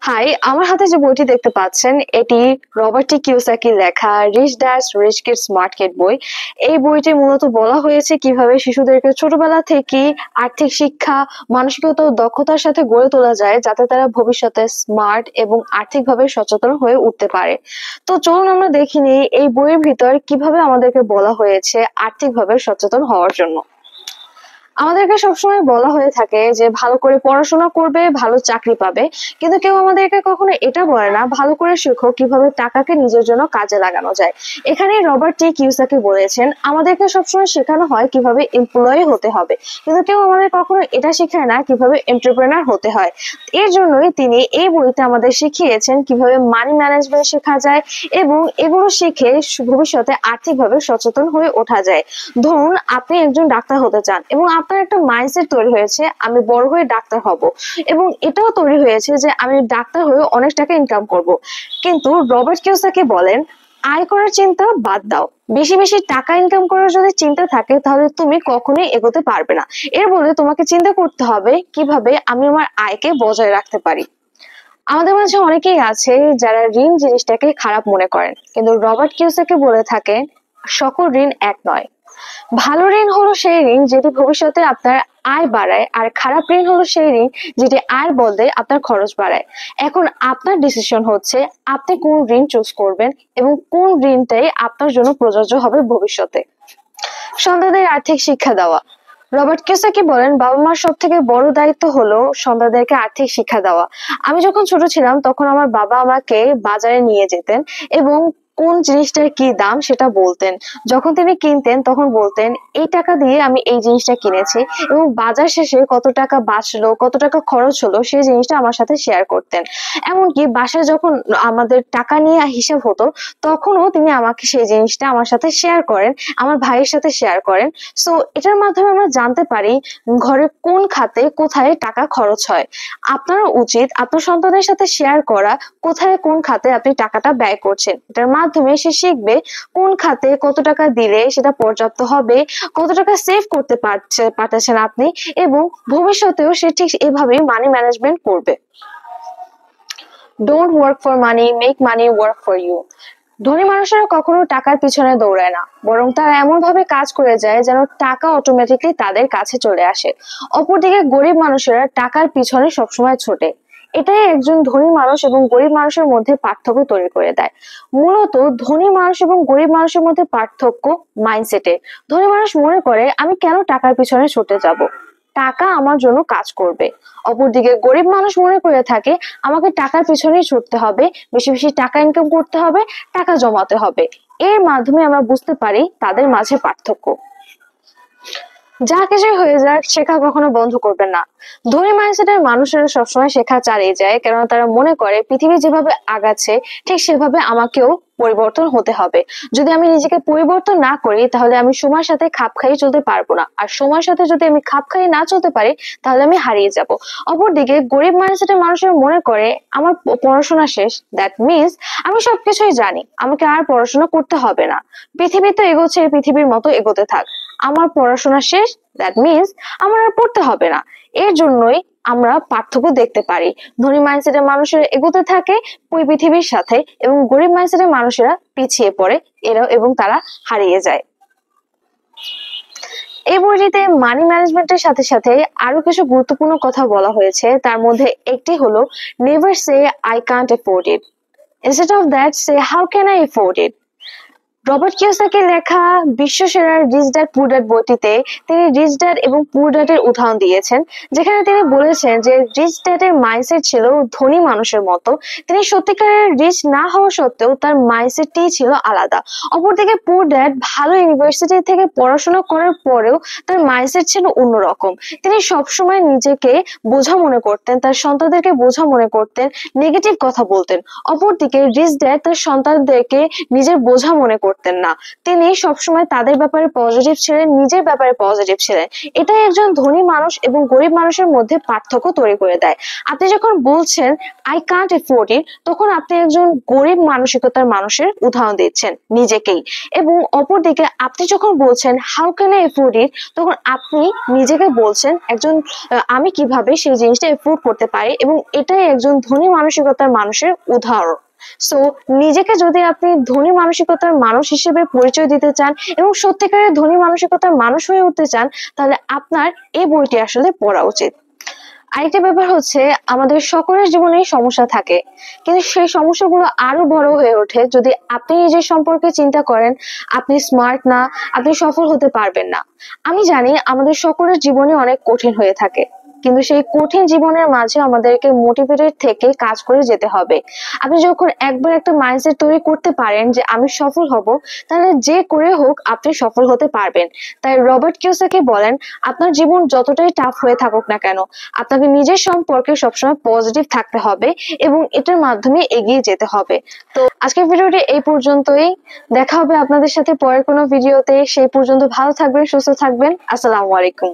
High, আমার হাতে যে বইটি দেখতে পাচ্ছেন এটি রবার্ট টি কিওসাকির লেখা rich dad rich kid smart kid বই। এই বইটি মূলত বলা হয়েছে কিভাবে শিশুদেরকে ছোটবেলা থেকে আর্থিক শিক্ষা, মানসিকতা ও দক্ষতার সাথে গড়ে তোলা যায় যাতে তারা ভবিষ্যতে স্মার্ট এবং আর্থিকভাবে সচেতন হয়ে উঠতে পারে। তো চলুন আমরা দেখি নিই এই বইয়ের ভিতর কিভাবে আমাদেরকে বলা হয়েছে আর্থিকভাবে সচেতন হওয়ার জন্য। আমাদেরকে সবসময় বলা হয়ে থাকে যে ভালো করে পড়াশোনা করবে, ভালো চাকরি পাবে, কিন্তু কেউ আমাদেরকে কখনো এটা বলে না ভালো করে শেখো কিভাবে টাকাকে নিজের জন্য কাজে লাগানো যায়। এখানে রবার্ট টি কিওসাকি বলেছেন আমাদেরকে সবসময় শেখানো হয় কিভাবে এমপ্লয়ি হতে হবে, কিন্তু কেউ আমাদের কখনো এটা শেখায় না কিভাবে এন্টারপ্রেনার হতে হয়। এর জন্যই তিনি এই বইতে আমাদের শিখিয়েছেন কিভাবে মানি ম্যানেজমেন্ট শেখা যায় এবং এগুলো শিখে ভবিষ্যতে আর্থিকভাবে সচেতন হয়ে ওঠা যায়। ধরুন আপনি একজন ডাক্তার হতে চান এবং আপনার একটা মাইন্ডসেট তৈরি হয়েছে আমি বড় হয়ে ডাক্তার হব, এবং এটাও তৈরি হয়েছে যে আমি ডাক্তার হয়ে অনেক টাকা ইনকাম করব। কিন্তু রবার্ট কিওসাকি বলেন আয় করার চিন্তা বাদ দাও, বেশি বেশি টাকা ইনকাম করার যদি চিন্তা থাকে তাহলে তুমি কখনোই এগোতে পারবে না। এর বলে তোমাকে চিন্তা করতে হবে কিভাবে আমি আমার আয়কে বজায় রাখতে পারি। আমাদের মাঝে অনেকেই আছে যারা ঋণ জিনিসটাকে খারাপ মনে করেন, কিন্তু রবার্ট কিওসাকি বলে থাকে সকল ঋণ এক নয়। ভালো ঋণ হলো সেই ঋণ যেটি ভবিষ্যতে আপনার আয় বাড়ায়, আর খারাপ ঋণ হলো সেই ঋণ যেটি আয়ের বদলে আপনার খরচ বাড়ায়। এখন আপনার ডিসিশন হচ্ছে আপনি কোন ঋণ চুজ করবেন এবং কোন ঋণটাই আপনার জন্য প্রযোজ্য হবে ভবিষ্যতে। সন্তানদের আর্থিক শিক্ষা দেওয়া। রবার্ট কিওসাকি বলেন বাবা মার সব থেকে বড় দায়িত্ব হলো সন্তানদেরকে আর্থিক শিক্ষা দেওয়া। আমি যখন ছোট ছিলাম তখন আমার বাবা আমাকে বাজারে নিয়ে যেতেন এবং কোন জিনিসটার কি দাম সেটা বলতেন। যখন তিনি কিনতেন তখন বলতেন এই টাকা দিয়ে আমি এই জিনিসটা কিনেছি, এবং বাজার শেষে কত টাকা বাঁচলো কত টাকা খরচ হলো সেই জিনিসটা আমার সাথে শেয়ার করতেন। এমনকি বাসায় যখন আমাদের টাকা নিয়ে হিসাব হতো তখনও তিনি আমাকে সেই জিনিসটা আমার সাথে শেয়ার করেন, আমার ভাইয়ের সাথে শেয়ার করেন। সো এটার মাধ্যমে আমরা জানতে পারি ঘরে কোন খাতে কোথায় টাকা খরচ হয়। আপনার উচিত আপনার সন্তানের সাথে শেয়ার করা কোথায় কোন খাতে আপনি টাকাটা ব্যয় করছেন। এটার মাধ্যমে সে শিখবে কোন খাতে কত টাকা দিলে সেটা পর্যাপ্ত হবে, কত টাকা সেভ করতে পারতেছেন আপনি, এবং ভবিষ্যতেও সে ঠিক এভাবেই মানি ম্যানেজমেন্ট করবে। Don't work for money, make money work for you. ধনী মানুষেরা কখনো টাকার পিছনে দৌড়ায় না, বরং তারা এমন ভাবে কাজ করে যায় যেন টাকা অটোমেটিকলি তাদের কাছে চলে আসে। অপরদিকে গরিব মানুষেরা টাকার পিছনে সবসময় ছোটে। এটাই একজন ধনী মানুষ এবং গরিব মানুষের মধ্যে পার্থক্য তৈরি করে দেয়। মূলত ধনী মানুষ এবং গরিব মানুষের মধ্যে পার্থক্য মাইন্ডসেটে। ধনী মানুষ মনে করে আমি কেন টাকার পিছনে ছুটে যাব, টাকা আমার জন্য কাজ করবে। অপরদিকে গরিব মানুষ মনে করে থাকে আমাকে টাকার পিছনেই ছুটতে হবে, বেশি বেশি টাকা ইনকাম করতে হবে, টাকা জমাতে হবে। এর মাধ্যমে আমরা বুঝতে পারি তাদের মাঝে পার্থক্য। যা কিছুই হয়ে যাক শেখা কখনো বন্ধ করবেন না। ধনী মাইন্ডসেটের মানুষেরা সবসময় শেখা চালিয়ে যায়, কেননা তারা মনে করে পৃথিবী যেভাবে আগাচ্ছে ঠিক সেভাবে আমাকেও পরিবর্তন হতে হবে। যদি আমি নিজেকে পরিবর্তন না করি তাহলে আমি সময়ের সাথে খাপ খাইয়ে চলতে পারবো না, আর সময়ের সাথে যদি আমি খাপ খাইয়ে না চলতে পারি তাহলে আমি হারিয়ে যাব। অপরদিকে গরিব মাইন্ডসেটের মানুষেরা মনে করে আমার পড়াশোনা শেষ, দ্যাট মিনস আমি সবকিছুই জানি, আমাকে আর পড়াশোনা করতে হবে না, পৃথিবী তো এগোচ্ছে পৃথিবীর মতো এগোতে থাক, আমার পড়াশোনা শেষ, দ্যাট মিনস আমার আর পড়তে হবে না। এর জন্যই আমরা পার্থক্য দেখতে পারি, ধনী মাইন্ডসেটের মানুষেরা এগোতে থাকে ওই পৃথিবীর সাথে এবং গরিব মাইন্ডসেটের মানুষেরা পিছিয়ে পড়ে, এরা এবং তারা হারিয়ে যায়। এই বইটিতে মানি ম্যানেজমেন্টের সাথে সাথে আরো কিছু গুরুত্বপূর্ণ কথা বলা হয়েছে, তার মধ্যে একটি হলো never say I can't afford it, instead of that say how can I afford it. Robert কিওসাকির লেখা বিশ্বসেরা রিচ ড্যাড পুর ড্যাড বইটিতে তিনি রিচ ড্যাড এবং পুর ড্যাডের উদাহরণ দিয়েছেন, যেখানে তিনি বলেছেন যে রিচ ড্যাডের মাইন্ডসেট ছিল ধনী মানুষের মতো। তিনি সত্যিকারের রিচ না হওয়া সত্ত্বেও তার মাইন্ডসেটটি ছিল আলাদা। অপরদিকে পুর ড্যাড ভালো ইউনিভার্সিটি থেকে পড়াশোনা করার পরেও তার মাইন্ডসেট ছিল অন্যরকম। তিনি সবসময় নিজেকে বোঝা মনে করতেন, তার সন্তানদেরকে বোঝা মনে করতেন, নেগেটিভ কথা বলতেন। অপরদিকে রিচ ড্যাড তার সন্তানদেরকে নিজের বোঝা মনে করতেন, করতেন না। তিনি সবসময় তাদের ব্যাপারে পজিটিভ ছিলেন, নিজের ব্যাপারে পজিটিভ ছিলেন। এটাই একজন ধনী মানুষ এবং গরিব মানুষের মধ্যে পার্থক্য তৈরি করে দেয়। আপনি যখন বলছেন আই কান্ট এফোর্ড ইট, তখন আপনি একজন গরিব মানসিকতার মানুষের উদাহরণ দিচ্ছেন নিজেকেই। এবং অপরদিকে আপনি যখন বলছেন হাউ ক্যান আই এফোর্ড ইট, তখন আপনি নিজেকে বলছেন একজন আমি কিভাবে সেই জিনিসটা এফোর্ড করতে পারি, এবং এটাই একজন ধনী মানসিকতার মানুষের উদাহরণ। সো নিজেকে যদি আপনি ধনী মানসিকতার মানুষ হিসেবে পরিচয় দিতে চান এবং সত্যিকারের ধনী মানসিকতার মানুষ হয়ে উঠতে চান, তাহলে আপনার এই বইটি আসলে পড়া উচিত। আরেকটা ব্যাপার হচ্ছে, আমাদের সকলের জীবনেই সমস্যা থাকে, কিন্তু সেই সমস্যাগুলো আরো বড় হয়ে ওঠে যদি আপনি নিজের সম্পর্কে চিন্তা করেন আপনি স্মার্ট না, আপনি সফল হতে পারবেন না। আমি জানি আমাদের সকলের জীবনে অনেক কঠিন হয়ে থাকে, কিন্তু সেই কঠিন জীবনের মাঝে আমাদেরকে মোটিভেটেড থেকে কাজ করে যেতে হবে। আপনি যখন একবার একটা মাইন্ডসেট তৈরি করতে পারেন যে আমি সফল হব, তাহলে যে করে হোক আপনি সফল হতে পারবেন। তাই রবার্ট কিওসাকি বলেন, আপনার জীবন যতটাই টাফ হয়ে থাকুক না কেন, আপনাকে নিজের সম্পর্কে সবসময় পজিটিভ থাকতে হবে এবং এটার মাধ্যমে এগিয়ে যেতে হবে। তো আজকের ভিডিওটি এই পর্যন্তই। দেখা হবে আপনাদের সাথে পরের কোনো ভিডিওতে। সেই পর্যন্ত ভালো থাকবেন, সুস্থ থাকবেন। আসসালামু আলাইকুম।